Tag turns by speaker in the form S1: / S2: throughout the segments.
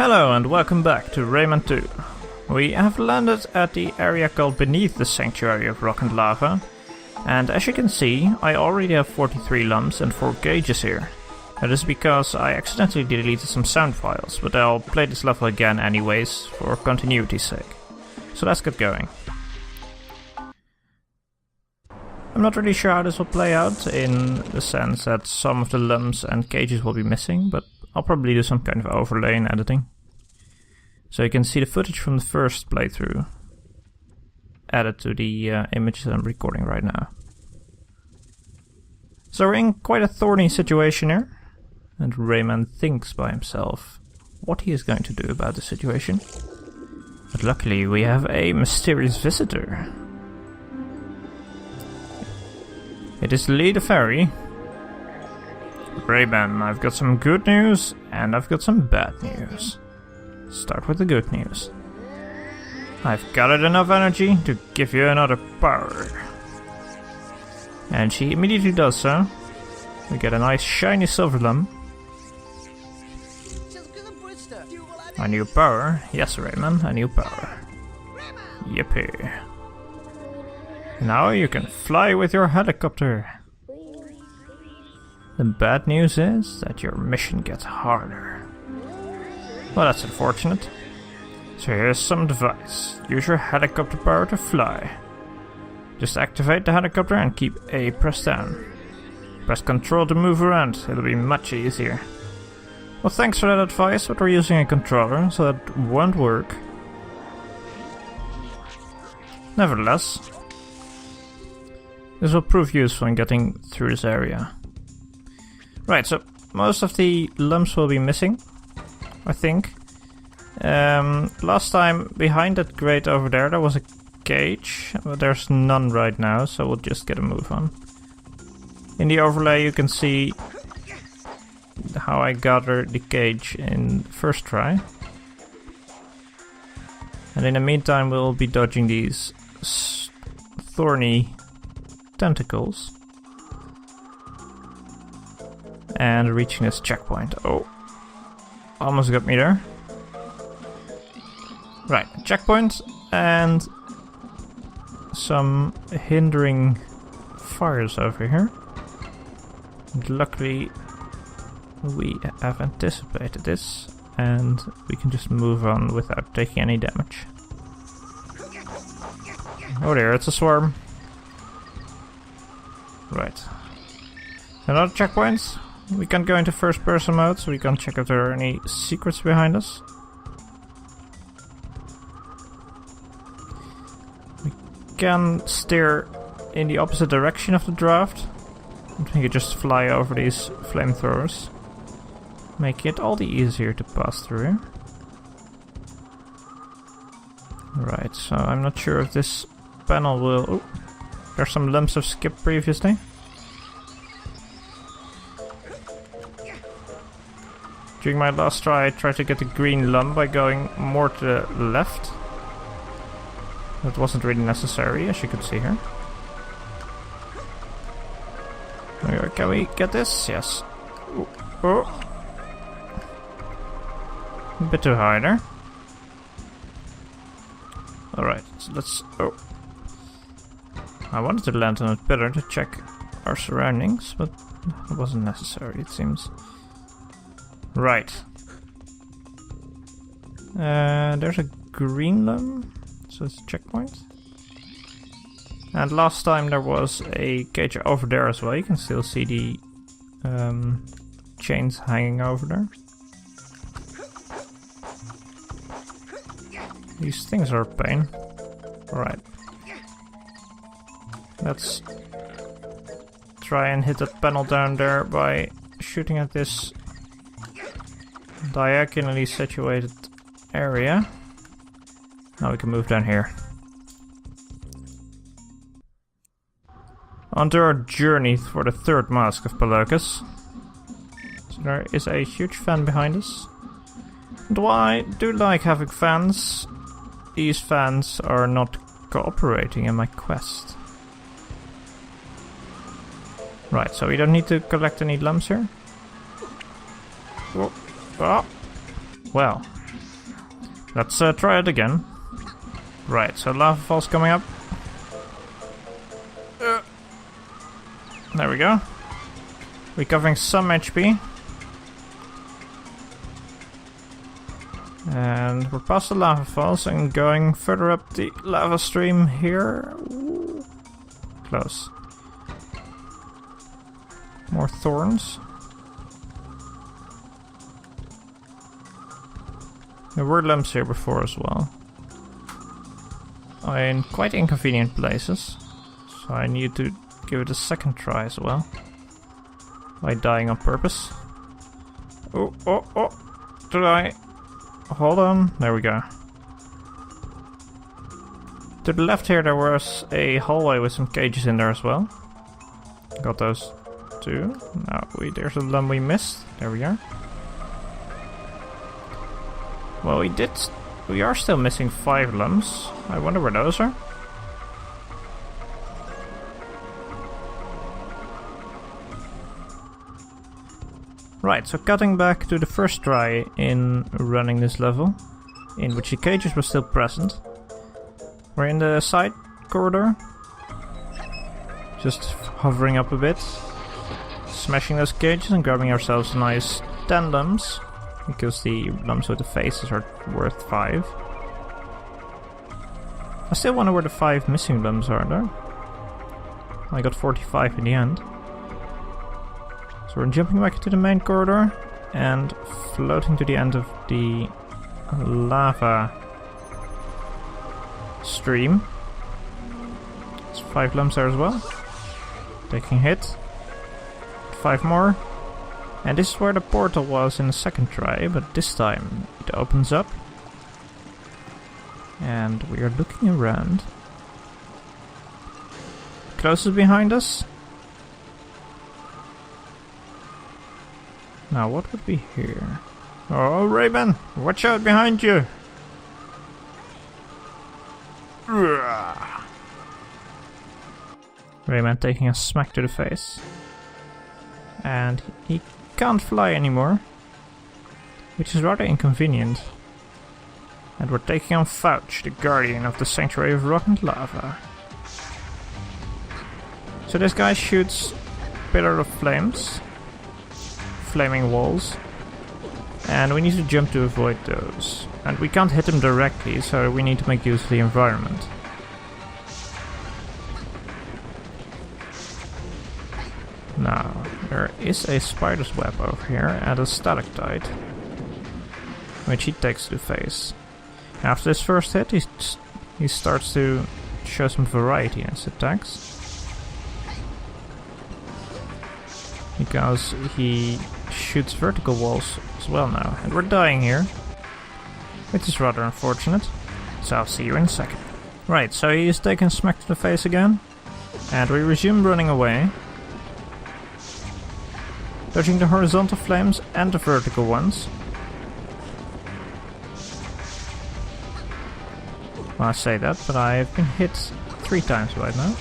S1: Hello and welcome back to Rayman 2. We have landed at the area called Beneath the Sanctuary of Rock and Lava, and as you can see, I already have 43 lumps and 4 cages here. That is because I accidentally deleted some sound files, but I'll play this level again anyways, for continuity's sake. So let's get going. I'm not really sure how this will play out, in the sense that some of the lumps and cages will be missing, but I'll probably do some kind of overlay in editing. So you can see the footage from the first playthrough added to the images I'm recording right now. So we're in quite a thorny situation here, and Rayman thinks by himself what he is going to do about the situation. But luckily we have a mysterious visitor. It is Lee the Fairy. Rayman, I've got some good news and I've got some bad news. Start with the good news. I've gathered enough energy to give you another power. And she immediately does so. We get a nice shiny silver lump. A new power? Yes, Rayman, a new power. Yippee. Now you can fly with your helicopter. The bad news is that your mission gets harder. Well, that's unfortunate. So here's some advice. Use your helicopter power to fly. Just activate the helicopter and keep A pressed down. Press Control to move around, it'll be much easier. Well, thanks for that advice, but we're using a controller, so that won't work. Nevertheless, this will prove useful in getting through this area. Right, so most of the lumps will be missing, I think. Last time, behind that grate over there was a cage, but there's none right now, so we'll just get a move on. In the overlay you can see how I gathered the cage in the first try. And in the meantime we'll be dodging these thorny tentacles. And reaching this checkpoint. Oh, almost got me there. Right, checkpoint and some hindering fires over here. And luckily we have anticipated this and we can just move on without taking any damage. Oh there, it's a swarm. Right. Another checkpoint. We can't go into first person mode, so we can't check if there are any secrets behind us. We can steer in the opposite direction of the draft. And we can just fly over these flamethrowers, making it all the easier to pass through. Right, so I'm not sure if this panel will... Oh, there's some lumps I've skipped previously. During my last try I tried to get the green lump by going more to the left. That wasn't really necessary, as you can see here. Can we get this? Yes. Oh, oh. A bit too high there. Alright, so let's... Oh. I wanted to land on a pillar to check our surroundings, but it wasn't necessary, it seems. Right. There's a green lump, so it's a checkpoint. And last time there was a cage over there as well. You can still see the chains hanging over there. These things are a pain. Alright. Let's try and hit that panel down there by shooting at this diagonally situated area. Now we can move down here. Onto our journey for the third mask of Polokus. So there is a huge fan behind us. And while I do like having fans, these fans are not cooperating in my quest. Right, so we don't need to collect any lumps here. Whoa. Oh. Well, Let's try it again. Right, so lava falls coming up. There we go. Recovering some HP. And we're past the lava falls and going further up the lava stream here. Ooh. Close. More thorns. There were lumps here before as well. In quite inconvenient places. So I need to give it a second try as well. By dying on purpose. Oh, oh, oh! Did I? Hold on, there we go. To the left here there was a hallway with some cages in there as well. Got those too. Now there's a lump we missed. There we are. Well, we are still missing 5 lumps. I wonder where those are. Right, so cutting back to the first try in running this level, in which the cages were still present. We're in the side corridor, just hovering up a bit, smashing those cages and grabbing ourselves a nice 10 lumps, because the lumps with the faces are worth 5. I still wonder where the 5 missing lumps are though. I got 45 in the end. So we're jumping back into the main corridor and floating to the end of the lava stream. There's 5 lumps there as well. Taking hit. 5 more. And this is where the portal was in the second try, but this time it opens up. And we are looking around. Closest behind us. Now, what would be here? Oh, Rayman! Watch out behind you! Rayman taking a smack to the face. And he can't fly anymore. Which is rather inconvenient. And we're taking on Foutch, the guardian of the Sanctuary of Rock and Lava. So this guy shoots pillar of flames. Flaming walls, and we need to jump to avoid those. And we can't hit them directly, so we need to make use of the environment. Now, there is a spider's web over here and a stalactite, which he takes to the face. After this first hit, he starts to show some variety in his attacks. Because he shoots vertical walls as well now. And we're dying here. Which is rather unfortunate. So I'll see you in a second. Right, so he is taken smack to the face again. And we resume running away. Dodging the horizontal flames and the vertical ones. Well, I say that, but I have been hit 3 times right now.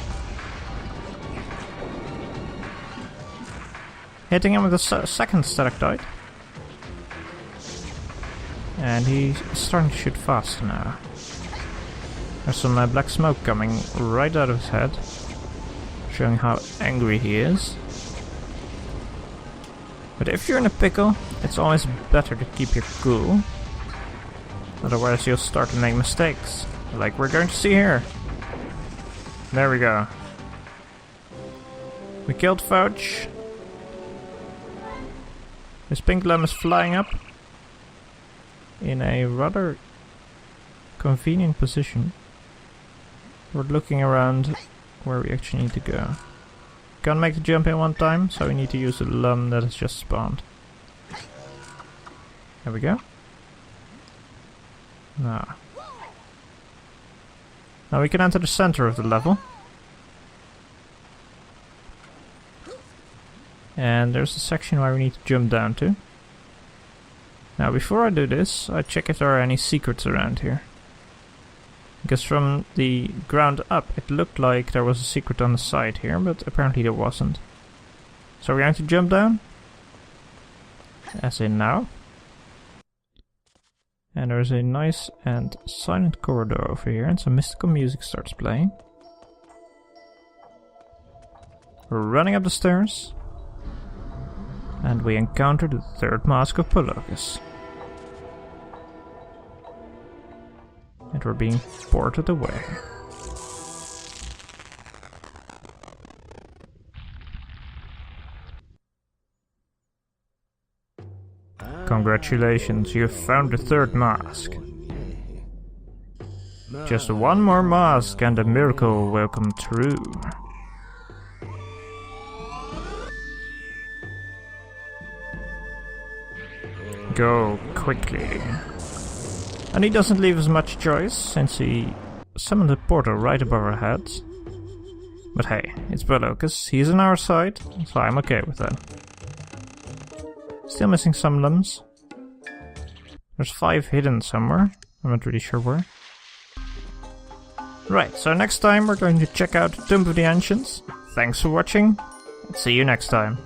S1: Hitting him with a second stalactite. And he's starting to shoot faster now. There's some black smoke coming right out of his head, showing how angry he is. But if you're in a pickle, it's always better to keep your cool. Otherwise you'll start to make mistakes, like we're going to see here. There we go. We killed Foutch. His pink lamb is flying up in a rather convenient position. We're looking around where we actually need to go. Can't make the jump in one time, so we need to use the lum that has just spawned. There we go. Now we can enter the center of the level. And there's a section where we need to jump down to. Now before I do this, I check if there are any secrets around here. Because from the ground up it looked like there was a secret on the side here, but apparently there wasn't. So we're going to jump down. As in now. And there's a nice and silent corridor over here, and some mystical music starts playing. We're running up the stairs, and we encounter the third mask of Polokus. And we're being ported away. Congratulations, you've found the third mask. Just one more mask and a miracle will come true. Go quickly. And he doesn't leave us much choice, since he summoned a portal right above our heads. But hey, it's Polokus, he's on our side, so I'm okay with that. Still missing some limbs. There's 5 hidden somewhere, I'm not really sure where. Right, so next time we're going to check out the Tomb of the Ancients. Thanks for watching, and see you next time.